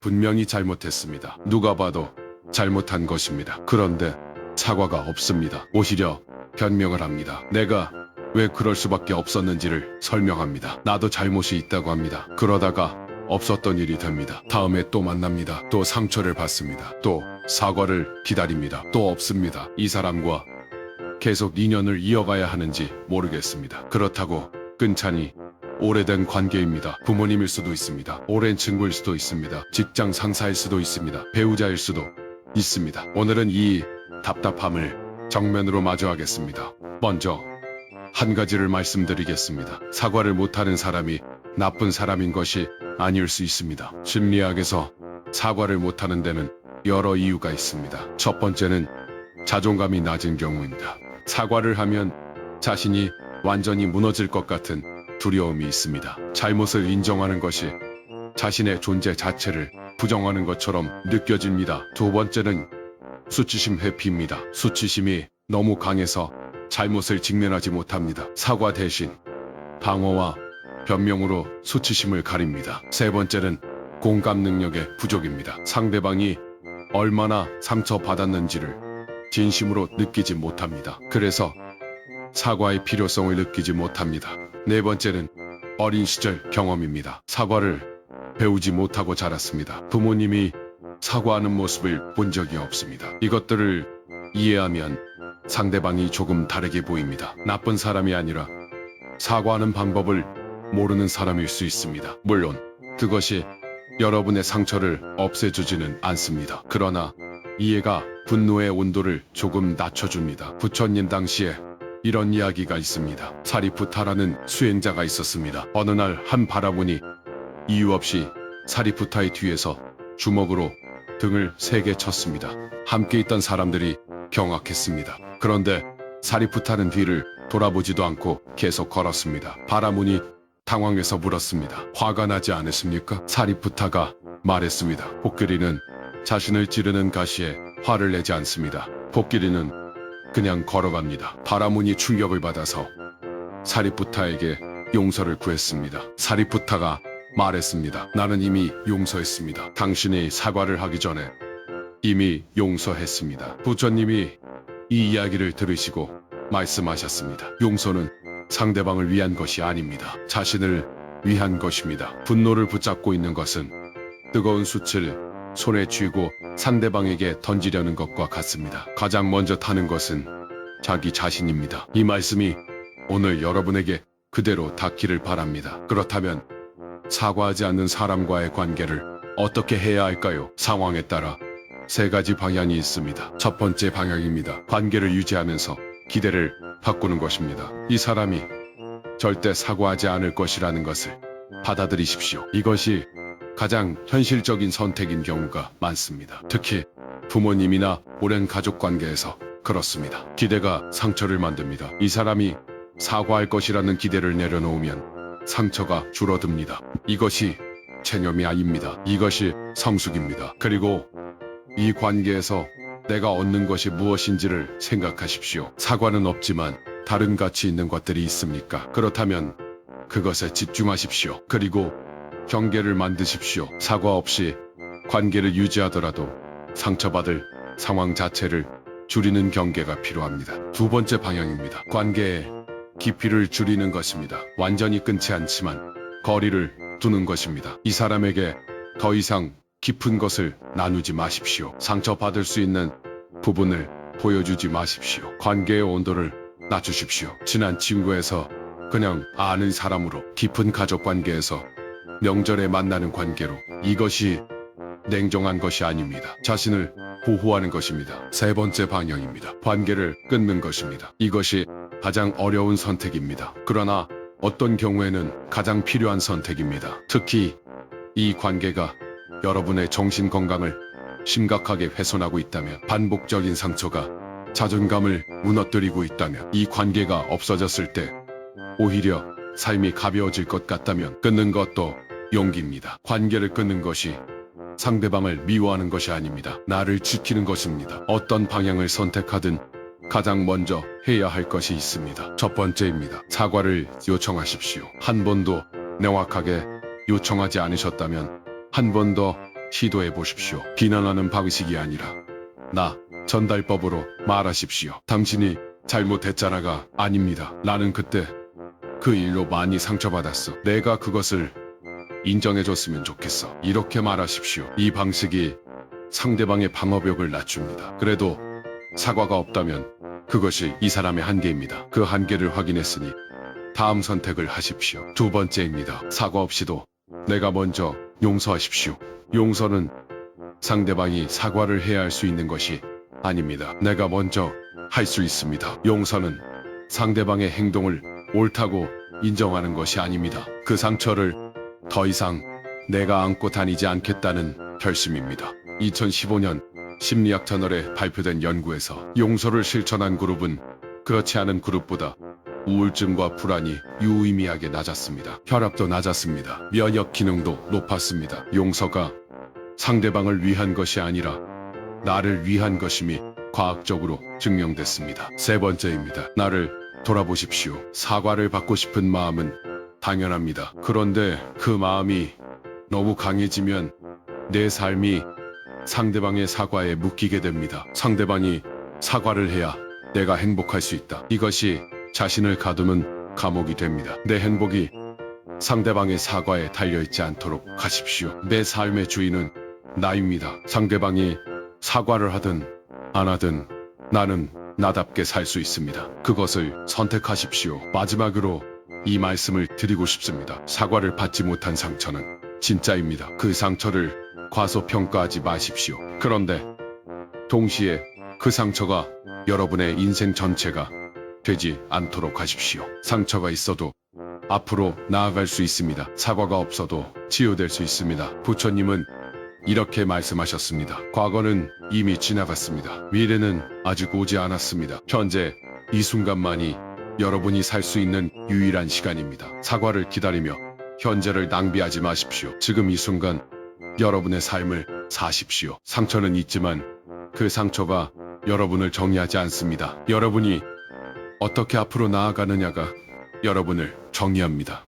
분명히 잘못했습니다. 누가 봐도 잘못한 것입니다. 그런데 사과가 없습니다. 오히려 변명을 합니다. 내가 왜 그럴 수밖에 없었는지를 설명합니다. 나도 잘못이 있다고 합니다. 그러다가 없었던 일이 됩니다. 다음에 또 만납니다. 또 상처를 받습니다. 또 사과를 기다립니다. 또 없습니다. 이 사람과 계속 인연을 이어가야 하는지 모르겠습니다. 그렇다고 끊자니 오래된 관계입니다. 부모님일 수도 있습니다. 오랜 친구일 수도 있습니다. 직장 상사일 수도 있습니다. 배우자일 수도 있습니다. 오늘은 이 답답함을 정면으로 마주하겠습니다. 먼저 한 가지를 말씀드리겠습니다. 사과를 못하는 사람이 나쁜 사람인 것이 아닐 수 있습니다. 심리학에서 사과를 못하는 데는 여러 이유가 있습니다. 첫 번째는 자존감이 낮은 경우입니다. 사과를 하면 자신이 완전히 무너질 것 같은 두려움이 있습니다. 잘못을 인정하는 것이 자신의 존재 자체를 부정하는 것처럼 느껴집니다. 두 번째는 수치심 회피입니다. 수치심이 너무 강해서 잘못을 직면하지 못합니다. 사과 대신 방어와 변명으로 수치심을 가립니다. 세 번째는 공감 능력의 부족입니다. 상대방이 얼마나 상처받았는지를 진심으로 느끼지 못합니다. 그래서 사과의 필요성을 느끼지 못합니다. 네 번째는 어린 시절 경험입니다. 사과를 배우지 못하고 자랐습니다. 부모님이 사과하는 모습을 본 적이 없습니다. 이것들을 이해하면 상대방이 조금 다르게 보입니다. 나쁜 사람이 아니라 사과하는 방법을 모르는 사람일 수 있습니다. 물론 그것이 여러분의 상처를 없애주지는 않습니다. 그러나 이해가 분노의 온도를 조금 낮춰줍니다. 부처님 당시에 이런 이야기가 있습니다. 사리푸타라는 수행자가 있었습니다. 어느 날 한 바라문이 이유 없이 사리푸타의 뒤에서 주먹으로 등을 세게 쳤습니다. 함께 있던 사람들이 경악했습니다. 그런데 사리푸타는 뒤를 돌아보지도 않고 계속 걸었습니다. 바라문이 당황해서 물었습니다. 화가 나지 않으십니까? 사리푸타가 말했습니다. 코끼리는 자신을 찌르는 가시에 화를 내지 않습니다. 코끼리는 그냥 걸어갑니다. 바라문이 충격을 받아서 사리푸타에게 용서를 구했습니다. 사리푸타가 말했습니다. 나는 이미 용서했습니다. 당신이 사과를 하기 전에 이미 용서했습니다. 부처님이 이 이야기를 들으시고 말씀하셨습니다. 용서는 상대방을 위한 것이 아닙니다. 자신을 위한 것입니다. 분노를 붙잡고 있는 것은 뜨거운 숯을 손에 쥐고 상대방에게 던지려는 것과 같습니다. 가장 먼저 타는 것은 자기 자신입니다. 이 말씀이 오늘 여러분에게 그대로 닿기를 바랍니다. 그렇다면 사과하지 않는 사람과의 관계를 어떻게 해야 할까요? 상황에 따라 세 가지 방향이 있습니다. 첫 번째 방향입니다. 관계를 유지하면서 기대를 바꾸는 것입니다. 이 사람이 절대 사과하지 않을 것이라는 것을 받아들이십시오. 이것이 가장 현실적인 선택인 경우가 많습니다. 특히 부모님이나 오랜 가족 관계에서 그렇습니다. 기대가 상처를 만듭니다. 이 사람이 사과할 것이라는 기대를 내려놓으면 상처가 줄어듭니다. 이것이 체념이 아닙니다. 이것이 성숙입니다. 그리고 이 관계에서 내가 얻는 것이 무엇인지를 생각하십시오. 사과는 없지만 다른 가치 있는 것들이 있습니까? 그렇다면 그것에 집중하십시오. 그리고 경계를 만드십시오. 사과 없이 관계를 유지하더라도 상처받을 상황 자체를 줄이는 경계가 필요합니다. 두 번째 방향입니다. 관계의 깊이를 줄이는 것입니다. 완전히 끊지 않지만 거리를 두는 것입니다. 이 사람에게 더 이상 깊은 것을 나누지 마십시오. 상처받을 수 있는 부분을 보여주지 마십시오. 관계의 온도를 낮추십시오. 친한 친구에서 그냥 아는 사람으로, 깊은 가족 관계에서 명절에 만나는 관계로, 이것이 냉정한 것이 아닙니다. 자신을 보호하는 것입니다. 세 번째 방향입니다. 관계를 끊는 것입니다. 이것이 가장 어려운 선택입니다. 그러나 어떤 경우에는 가장 필요한 선택입니다. 특히 이 관계가 여러분의 정신 건강을 심각하게 훼손하고 있다면, 반복적인 상처가 자존감을 무너뜨리고 있다면, 이 관계가 없어졌을 때 오히려 삶이 가벼워질 것 같다면 끊는 것도 용기입니다. 관계를 끊는 것이 상대방을 미워하는 것이 아닙니다. 나를 지키는 것입니다. 어떤 방향을 선택하든 가장 먼저 해야 할 것이 있습니다. 첫 번째입니다. 사과를 요청하십시오. 한 번도 명확하게 요청하지 않으셨다면 한 번 더 시도해 보십시오. 비난하는 방식이 아니라 나 전달법으로 말하십시오. 당신이 잘못했잖아가 아닙니다. 나는 그때 그 일로 많이 상처받았어. 내가 그것을 인정해줬으면 좋겠어. 이렇게 말하십시오. 이 방식이 상대방의 방어벽을 낮춥니다. 그래도 사과가 없다면 그것이 이 사람의 한계입니다. 그 한계를 확인했으니 다음 선택을 하십시오. 두 번째입니다. 사과 없이도 내가 먼저 용서하십시오. 용서는 상대방이 사과를 해야 할 수 있는 것이 아닙니다. 내가 먼저 할 수 있습니다. 용서는 상대방의 행동을 옳다고 인정하는 것이 아닙니다. 그 상처를 더 이상 내가 안고 다니지 않겠다는 결심입니다. 2015년 심리학 저널에 발표된 연구에서 용서를 실천한 그룹은 그렇지 않은 그룹보다 우울증과 불안이 유의미하게 낮았습니다. 혈압도 낮았습니다. 면역 기능도 높았습니다. 용서가 상대방을 위한 것이 아니라 나를 위한 것임이 과학적으로 증명됐습니다. 세 번째입니다. 나를 돌아보십시오. 사과를 받고 싶은 마음은 당연합니다. 그런데 그 마음이 너무 강해지면 내 삶이 상대방의 사과에 묶이게 됩니다. 상대방이 사과를 해야 내가 행복할 수 있다. 이것이 자신을 가두는 감옥이 됩니다. 내 행복이 상대방의 사과에 달려있지 않도록 하십시오. 내 삶의 주인은 나입니다. 상대방이 사과를 하든 안 하든 나는 나답게 살 수 있습니다. 그것을 선택하십시오. 마지막으로 이 말씀을 드리고 싶습니다. 사과를 받지 못한 상처는 진짜입니다. 그 상처를 과소평가하지 마십시오. 그런데 동시에 그 상처가 여러분의 인생 전체가 되지 않도록 하십시오. 상처가 있어도 앞으로 나아갈 수 있습니다. 사과가 없어도 치유될 수 있습니다. 부처님은 이렇게 말씀하셨습니다. 과거는 이미 지나갔습니다. 미래는 아직 오지 않았습니다. 현재 이 순간만이 여러분이 살 수 있는 유일한 시간입니다. 사과를 기다리며 현재를 낭비하지 마십시오. 지금 이 순간 여러분의 삶을 사십시오. 상처는 있지만 그 상처가 여러분을 정의하지 않습니다. 여러분이 어떻게 앞으로 나아가느냐가 여러분을 정의합니다.